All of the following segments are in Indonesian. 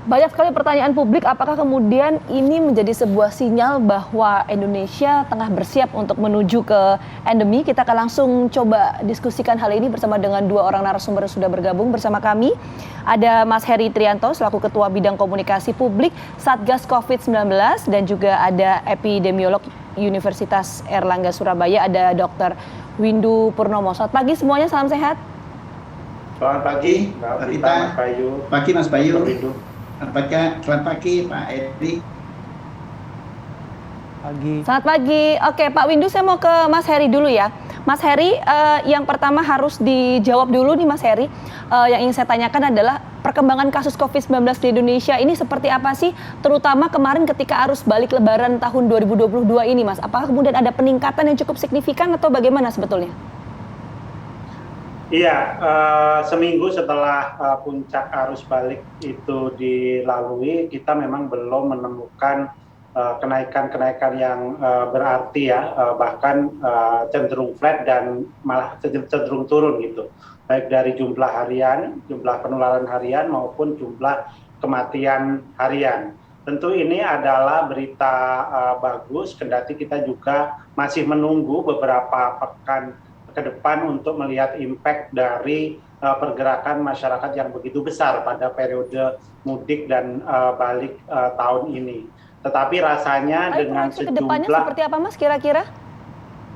Banyak sekali pertanyaan publik, apakah kemudian ini menjadi sebuah sinyal bahwa Indonesia tengah bersiap untuk menuju ke endemi? Kita akan langsung coba diskusikan hal ini bersama dengan dua orang narasumber yang sudah bergabung bersama kami. Ada Mas Heri Trianto selaku Ketua Bidang Komunikasi Publik Satgas COVID-19 dan juga ada epidemiolog Universitas Erlangga Surabaya, ada Dr. Windu Purnomo. Selamat pagi semuanya, salam sehat. Selamat pagi, Mbak Vita, Mas Bayu. Pagi Mas Bayu. Selamat pagi, Pak Edi. Selamat pagi. Oke, Pak Windu, saya mau ke Mas Heri dulu ya. Mas Heri, yang pertama harus dijawab dulu nih Mas Heri. Yang ingin saya tanyakan adalah perkembangan kasus COVID-19 di Indonesia ini seperti apa sih? Terutama kemarin ketika arus balik lebaran tahun 2022 ini, Mas. Apakah kemudian ada peningkatan yang cukup signifikan atau bagaimana sebetulnya? Iya, seminggu setelah puncak arus balik itu dilalui, kita memang belum menemukan kenaikan-kenaikan yang berarti ya, bahkan cenderung flat dan malah cenderung turun gitu, baik dari jumlah harian, jumlah penularan harian maupun jumlah kematian harian. Tentu ini adalah berita bagus, kendati kita juga masih menunggu beberapa pekan ke depan untuk melihat impact dari pergerakan masyarakat yang begitu besar pada periode mudik dan balik tahun ini. Tetapi rasanya dengan sejumlah... Kedepannya seperti apa Mas kira-kira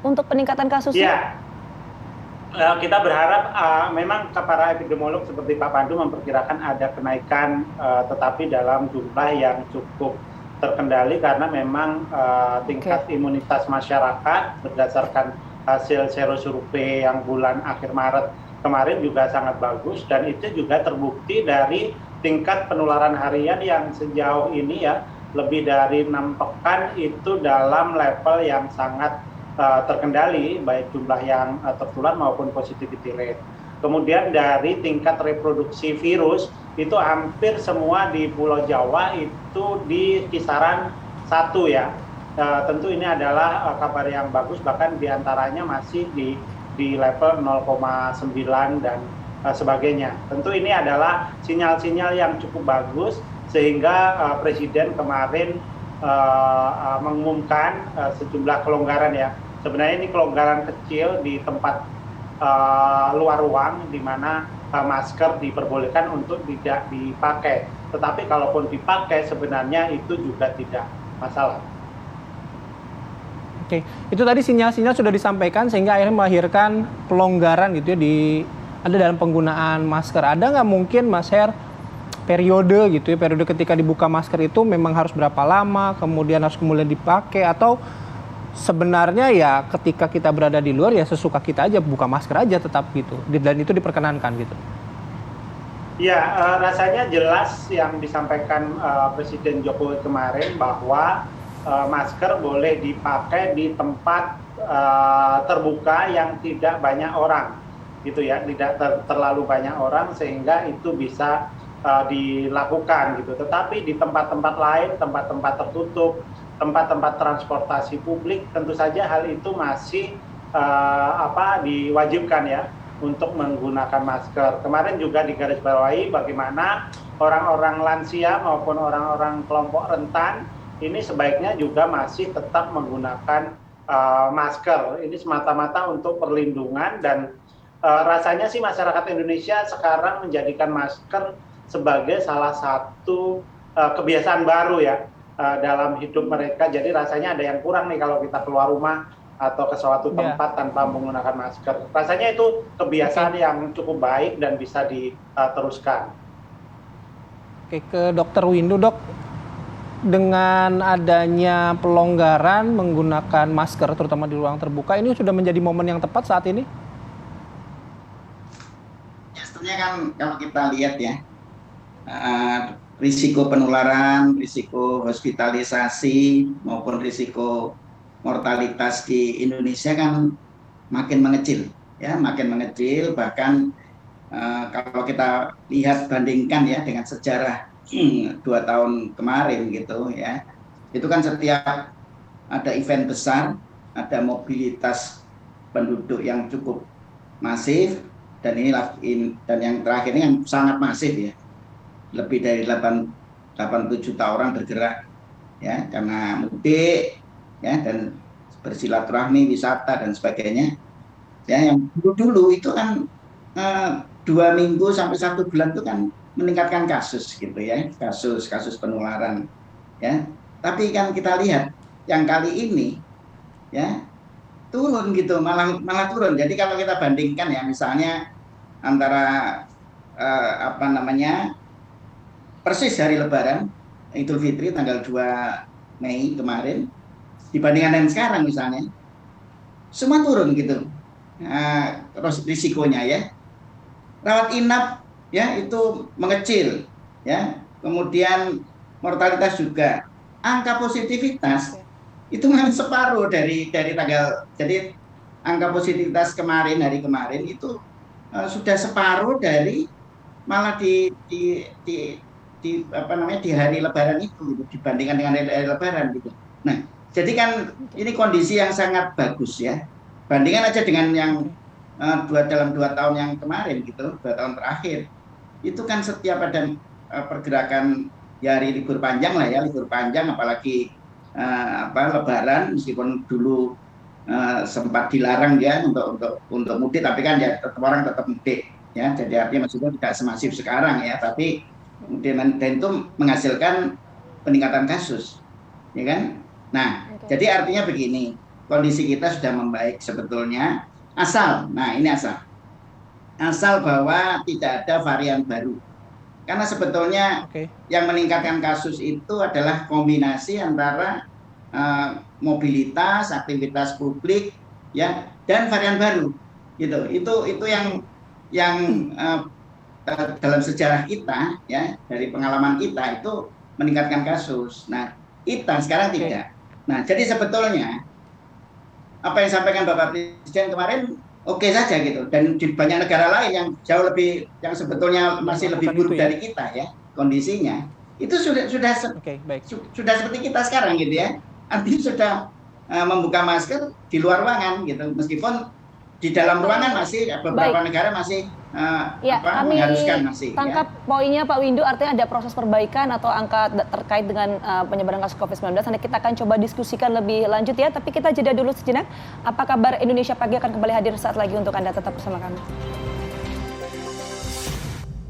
untuk peningkatan kasusnya? Ya, kita berharap memang para epidemiolog seperti Pak Pandu memperkirakan ada kenaikan, tetapi dalam jumlah yang cukup terkendali karena memang tingkat imunitas masyarakat berdasarkan hasil serosurvei yang bulan akhir Maret kemarin juga sangat bagus, dan itu juga terbukti dari tingkat penularan harian yang sejauh ini ya lebih dari 6 pekan itu dalam level yang sangat terkendali, baik jumlah yang tertular maupun positivity rate. Kemudian dari tingkat reproduksi virus itu hampir semua di Pulau Jawa itu di kisaran 1 ya. Tentu ini adalah kabar yang bagus, bahkan diantaranya masih di level 0,9 dan sebagainya. Tentu ini adalah sinyal-sinyal yang cukup bagus sehingga Presiden kemarin mengumumkan sejumlah kelonggaran ya. Sebenarnya ini kelonggaran kecil di tempat luar ruang di mana masker diperbolehkan untuk tidak dipakai. Tetapi kalaupun dipakai sebenarnya itu juga tidak masalah. Oke, itu tadi sinyal-sinyal sudah disampaikan sehingga akhirnya melahirkan pelonggaran gitu ya ada dalam penggunaan masker. Ada nggak mungkin Mas Her periode gitu ya, periode ketika dibuka masker itu memang harus berapa lama, kemudian harus kemudian dipakai, atau sebenarnya ya ketika kita berada di luar ya sesuka kita aja buka masker aja tetap gitu, dan itu diperkenankan gitu? Ya, rasanya jelas yang disampaikan Presiden Jokowi kemarin bahwa masker boleh dipakai di tempat terbuka yang tidak banyak orang, gitu ya, tidak terlalu banyak orang sehingga itu bisa dilakukan gitu. Tetapi di tempat-tempat lain, tempat-tempat tertutup, tempat-tempat transportasi publik, tentu saja hal itu masih diwajibkan ya untuk menggunakan masker. Kemarin juga digarisbawahi bagaimana orang-orang lansia maupun orang-orang kelompok rentan ini sebaiknya juga masih tetap menggunakan masker. Ini semata-mata untuk perlindungan, dan rasanya sih masyarakat Indonesia sekarang menjadikan masker sebagai salah satu kebiasaan baru ya dalam hidup mereka. Jadi rasanya ada yang kurang nih kalau kita keluar rumah atau ke suatu tempat tanpa menggunakan masker. Rasanya itu kebiasaan yang cukup baik dan bisa diteruskan. Oke, ke Dr. Windu, Dok. Dengan adanya pelonggaran menggunakan masker terutama di ruang terbuka, ini sudah menjadi momen yang tepat saat ini? Ya, sebenarnya kan kalau kita lihat ya, risiko penularan, risiko hospitalisasi maupun risiko mortalitas di Indonesia kan makin mengecil ya, makin mengecil. Bahkan kalau kita lihat bandingkan ya dengan sejarah 2 tahun kemarin gitu ya, itu kan setiap ada event besar, ada mobilitas penduduk yang cukup masif, dan yang terakhir ini yang sangat masif ya, lebih dari 87 juta orang bergerak ya karena mudik ya dan bersilaturahmi, wisata dan sebagainya. Ya, yang dulu itu kan 2 minggu sampai 1 bulan itu kan meningkatkan kasus gitu ya, kasus penularan ya. Tapi kan kita lihat yang kali ini ya turun gitu, malah turun. Jadi kalau kita bandingkan ya misalnya antara persis hari Lebaran Idul Fitri tanggal 2 Mei kemarin dibandingkan dengan sekarang misalnya semua turun gitu risikonya ya. Rawat inap ya itu mengecil ya, kemudian mortalitas juga, angka positivitas itu memang separuh dari tanggal, jadi angka positivitas hari kemarin itu sudah separuh dari malah di hari Lebaran itu gitu, dibandingkan dengan hari Lebaran gitu. Nah, jadi kan ini kondisi yang sangat bagus ya. Bandingkan aja dengan yang dalam 2 tahun yang kemarin gitu, 2 tahun terakhir. Itu kan setiap ada pergerakan ya hari libur panjang lah ya, libur panjang apalagi Lebaran meskipun dulu sempat dilarang ya untuk mudik, tapi kan ya orang tetap mudik ya. Jadi artinya maksudnya tidak semasif sekarang ya, tapi dan itu menghasilkan peningkatan kasus, ya kan? Nah, jadi artinya begini, kondisi kita sudah membaik sebetulnya, asal bahwa tidak ada varian baru. Karena sebetulnya yang meningkatkan kasus itu adalah kombinasi antara mobilitas, aktivitas publik, ya, dan varian baru, gitu. Itu yang dalam sejarah kita, ya, dari pengalaman kita itu meningkatkan kasus. Nah, kita sekarang tidak. Nah, jadi sebetulnya apa yang disampaikan Bapak Presiden kemarin oke saja gitu, dan di banyak negara lain yang jauh lebih, yang sebetulnya masih lebih buruk dari kita ya kondisinya, itu sudah seperti kita sekarang gitu ya, artinya sudah membuka masker di luar ruangan gitu, meskipun di dalam ruangan masih beberapa negara masih mengharuskan masih. Tangkap poinnya Pak Windu, artinya ada proses perbaikan atau angka terkait dengan penyebaran kasus COVID-19. Nanti kita akan coba diskusikan lebih lanjut ya, tapi kita jeda dulu sejenak. Apa kabar Indonesia Pagi akan kembali hadir saat lagi untuk Anda, tetap bersama kami.